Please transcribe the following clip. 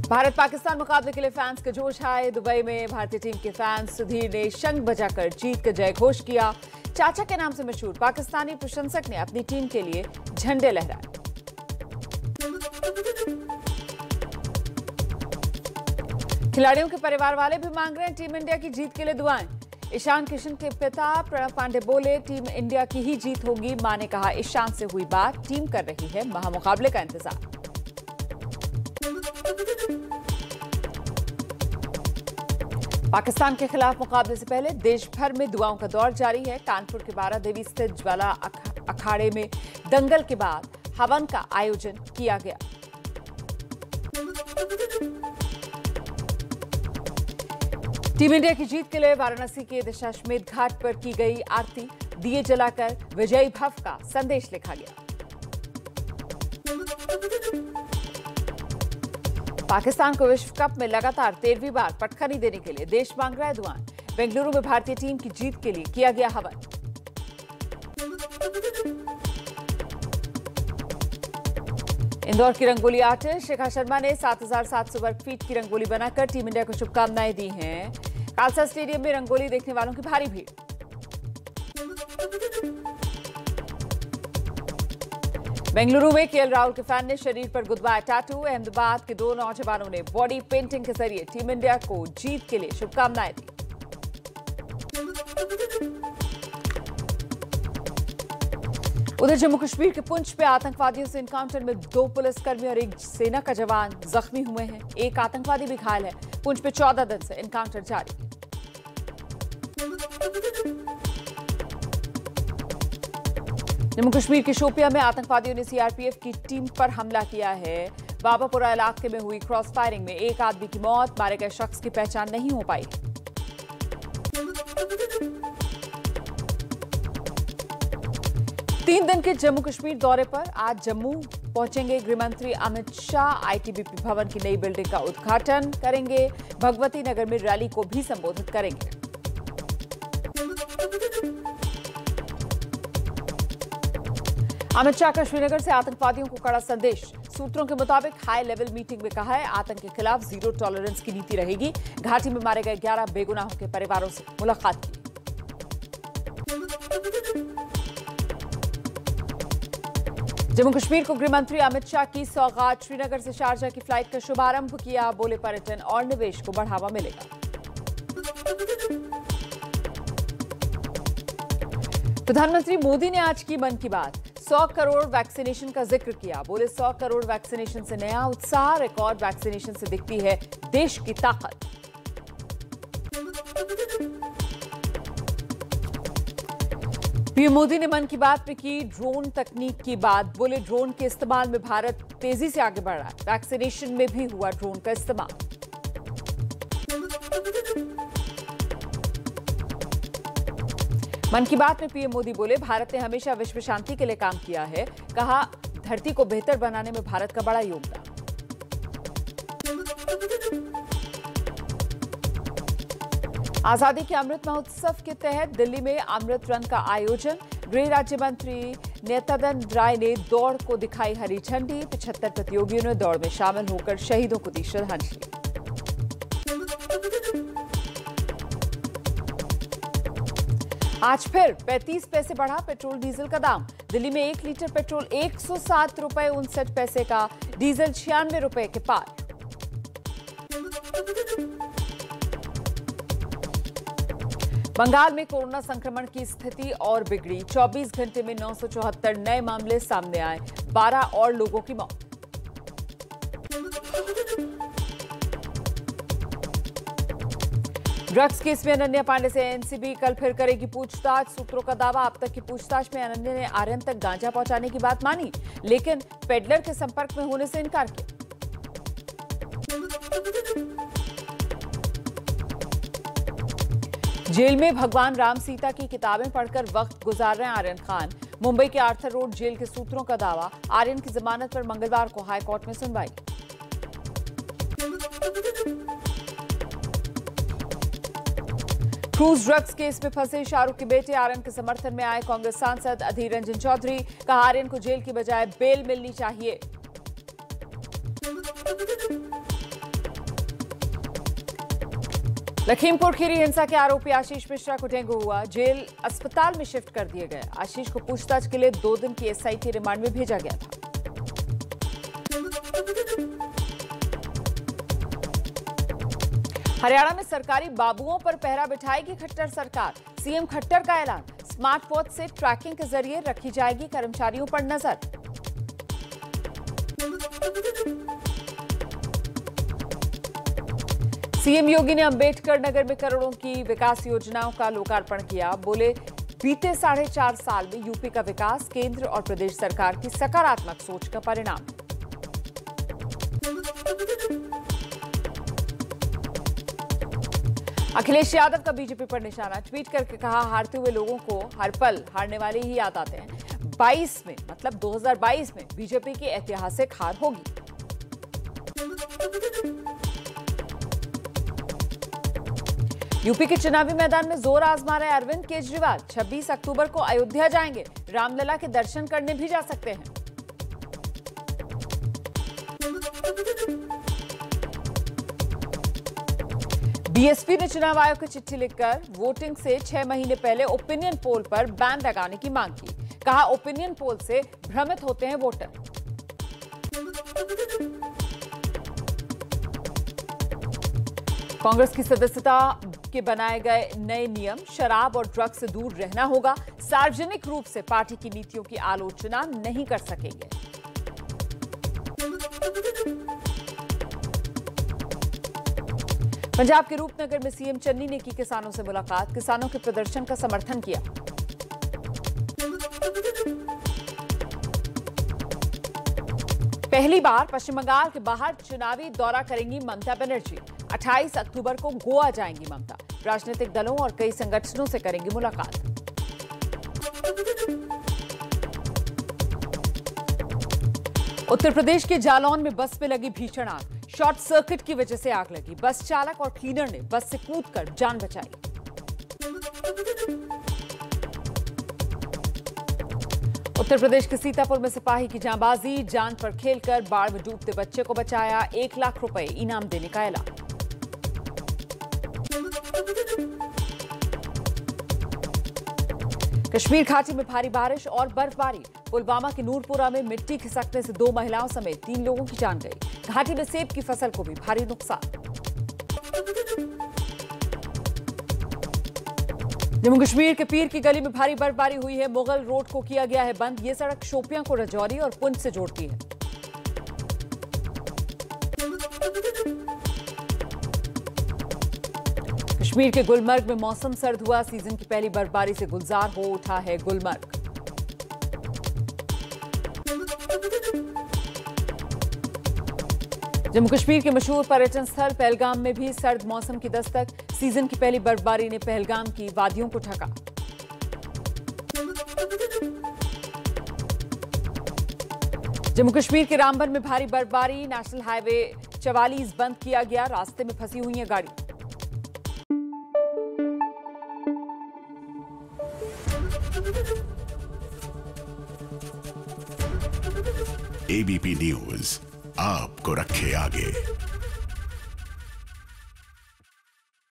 भारत पाकिस्तान मुकाबले के लिए फैंस का जोश है। दुबई में भारतीय टीम के फैंस सुधीर ने शंख बजाकर जीत का जय घोष किया। चाचा के नाम से मशहूर पाकिस्तानी प्रशंसक ने अपनी टीम के लिए झंडे लहराए। खिलाड़ियों के परिवार वाले भी मांग रहे हैं टीम इंडिया की जीत के लिए दुआएं। ईशान किशन के पिता प्रणव पांडे बोले, टीम इंडिया की ही जीत होगी। मां ने कहा, ईशान से हुई बात, टीम कर रही है महामुकाबले का इंतजार। पाकिस्तान के खिलाफ मुकाबले से पहले देश भर में दुआओं का दौर जारी है। कानपुर के बारा देवी स्थित ज्वाला अखाड़े में दंगल के बाद हवन का आयोजन किया गया। टीम इंडिया की जीत के लिए वाराणसी के दशाश्वमेध घाट पर की गई आरती, दिए जलाकर विजयी भव का संदेश लिखा गया। पाकिस्तान को विश्व कप में लगातार 13वीं बार पटखनी देने के लिए देश मांग रहा है दुआएं। बेंगलुरु में भारतीय टीम की जीत के लिए किया गया हवन। इंदौर की रंगोली आर्टिस्ट शिखा शर्मा ने 7,700 वर्ग फीट की रंगोली बनाकर टीम इंडिया को शुभकामनाएं दी हैं। खालसा स्टेडियम में रंगोली देखने वालों की भारी भीड़। बेंगलुरु में केएल राहुल के फैन ने शरीर पर गुदवाया टैटू। अहमदाबाद के 2 नौजवानों ने बॉडी पेंटिंग के जरिए टीम इंडिया को जीत के लिए शुभकामनाएं दी। उधर जम्मू कश्मीर के पुंछ में आतंकवादियों से एनकाउंटर में 2 पुलिसकर्मी और 1 सेना का जवान जख्मी हुए हैं। 1 आतंकवादी भी घायल है। पुंछ में 14 दिन से एनकाउंटर जारी। जम्मू कश्मीर के शोपियां में आतंकवादियों ने सीआरपीएफ की टीम पर हमला किया है। बाबापुरा इलाके में हुई क्रॉस फायरिंग में 1 आदमी की मौत, मारे गए शख्स की पहचान नहीं हो पाई। 3 दिन के जम्मू कश्मीर दौरे पर आज जम्मू पहुंचेंगे गृह मंत्री अमित शाह। आईटीबीपी भवन की नई बिल्डिंग का उद्घाटन करेंगे। भगवती नगर में रैली को भी संबोधित करेंगे। अमित शाह का श्रीनगर से आतंकवादियों को कड़ा संदेश। सूत्रों के मुताबिक हाई लेवल मीटिंग में कहा है, आतंक के खिलाफ जीरो टॉलरेंस की नीति रहेगी। घाटी में मारे गए 11 बेगुनाहों के परिवारों से मुलाकात की। जम्मू कश्मीर को गृह मंत्री अमित शाह की सौगात। श्रीनगर से शारजाह की फ्लाइट का शुभारंभ किया। बोले, पर्यटन और निवेश को बढ़ावा मिलेगा। प्रधानमंत्री मोदी ने आज की मन की बात। 100 करोड़ वैक्सीनेशन का जिक्र किया। बोले, 100 करोड़ वैक्सीनेशन से नया उत्साह। रिकॉर्ड वैक्सीनेशन से दिखती है देश की ताकत। पीएम मोदी ने मन की बात में की ड्रोन तकनीक की बात। बोले, ड्रोन के इस्तेमाल में भारत तेजी से आगे बढ़ रहा है। वैक्सीनेशन में भी हुआ ड्रोन का इस्तेमाल। मन की बात में पीएम मोदी बोले, भारत ने हमेशा विश्व शांति के लिए काम किया है। कहा, धरती को बेहतर बनाने में भारत का बड़ा योगदान। आजादी के अमृत महोत्सव के तहत दिल्ली में अमृत रन का आयोजन। गृह राज्य मंत्री नित्यानंद राय ने दौड़ को दिखाई हरी झंडी। 75 प्रतियोगियों ने दौड़ में शामिल होकर शहीदों को दी श्रद्धांजलि। आज फिर 35 पैसे बढ़ा पेट्रोल डीजल का दाम। दिल्ली में 1 लीटर पेट्रोल 107 रुपए 59 पैसे का, डीजल 96 रुपए के पार। बंगाल में कोरोना संक्रमण की स्थिति और बिगड़ी। 24 घंटे में 974 नए मामले सामने आए। 12 और लोगों की मौत। ड्रग्स केस में अनन्या पांडे से एनसीबी कल फिर करेगी पूछताछ। सूत्रों का दावा, अब तक की पूछताछ में अनन्या ने आर्यन तक गांजा पहुंचाने की बात मानी, लेकिन पेडलर के संपर्क में होने से इनकार किया। जेल में भगवान राम सीता की किताबें पढ़कर वक्त गुजार रहे हैं आर्यन खान। मुंबई के आर्थर रोड जेल के सूत्रों का दावा, आर्यन की जमानत पर मंगलवार को हाईकोर्ट में सुनवाई। क्रूज ड्रग्स केस में फंसे शाहरुख के बेटे आर्यन के समर्थन में आए कांग्रेस सांसद अधीर रंजन चौधरी। कहा, आर्यन को जेल की बजाय बेल मिलनी चाहिए। लखीमपुर खीरी हिंसा के आरोपी आशीष मिश्रा को डेंगू हुआ, जेल अस्पताल में शिफ्ट कर दिए गए। आशीष को पूछताछ के लिए 2 दिन की एसआईटी रिमांड में भेजा गया था। हरियाणा में सरकारी बाबुओं पर पहरा बिठाएगी खट्टर सरकार। सीएम खट्टर का ऐलान, स्मार्ट वॉच से ट्रैकिंग के जरिए रखी जाएगी कर्मचारियों पर नजर। सीएम योगी ने अंबेडकर नगर में करोड़ों की विकास योजनाओं का लोकार्पण किया। बोले, बीते 4.5 साल में यूपी का विकास केंद्र और प्रदेश सरकार की सकारात्मक सोच का परिणाम। अखिलेश यादव का बीजेपी पर निशाना, ट्वीट करके कहा, हारते हुए लोगों को हर पल हारने वाले ही याद आते हैं। 22 में मतलब 2022 में बीजेपी की ऐतिहासिक हार होगी। यूपी के चुनावी मैदान में जोर आजमा रहे अरविंद केजरीवाल। 26 अक्टूबर को अयोध्या जाएंगे, रामलला के दर्शन करने भी जा सकते हैं। बीएसपी ने चुनाव आयोग को चिट्ठी लिखकर वोटिंग से 6 महीने पहले ओपिनियन पोल पर बैन लगाने की मांग की। कहा, ओपिनियन पोल से भ्रमित होते हैं वोटर। कांग्रेस की सदस्यता के बनाए गए नए नियम, शराब और ड्रग्स से दूर रहना होगा। सार्वजनिक रूप से पार्टी की नीतियों की आलोचना नहीं कर सकेंगे। पंजाब के रूपनगर में सीएम चन्नी ने की किसानों से मुलाकात, किसानों के प्रदर्शन का समर्थन किया। पहली बार पश्चिम बंगाल के बाहर चुनावी दौरा करेंगी ममता बनर्जी। 28 अक्टूबर को गोवा जाएंगी ममता। राजनीतिक दलों और कई संगठनों से करेंगी मुलाकात। उत्तर प्रदेश के जालौन में बस में लगी भीषण आग, शॉर्ट सर्किट की वजह से आग लगी। बस चालक और क्लीनर ने बस से कूदकर जान बचाई। उत्तर प्रदेश के सीतापुर में सिपाही की जांबाजी, जान पर खेलकर बाढ़ में डूबते बच्चे को बचाया। 1 लाख रुपए इनाम देने का ऐलान। कश्मीर घाटी में भारी बारिश और बर्फबारी, पुलवामा के नूरपुरा में मिट्टी खिसकने से 2 महिलाओं समेत 3 लोगों की जान गई। घाटी में सेब की फसल को भी भारी नुकसान। जम्मू कश्मीर के पीर की गली में भारी बर्फबारी हुई है। मुगल रोड को किया गया है बंद। ये सड़क शोपियां को राजौरी और पुंछ से जोड़ती है। कश्मीर के गुलमर्ग में मौसम सर्द हुआ। सीजन की पहली बर्फबारी से गुलजार हो उठा है गुलमर्ग। जम्मू कश्मीर के मशहूर पर्यटन स्थल पहलगाम में भी सर्द मौसम की दस्तक। सीजन की पहली बर्फबारी ने पहलगाम की वादियों को ढका। जम्मू कश्मीर के रामबन में भारी बर्फबारी, नेशनल हाईवे 44 बंद किया गया। रास्ते में फंसी हुई है गाड़ी। एबीपी न्यूज आपको रखे आगे।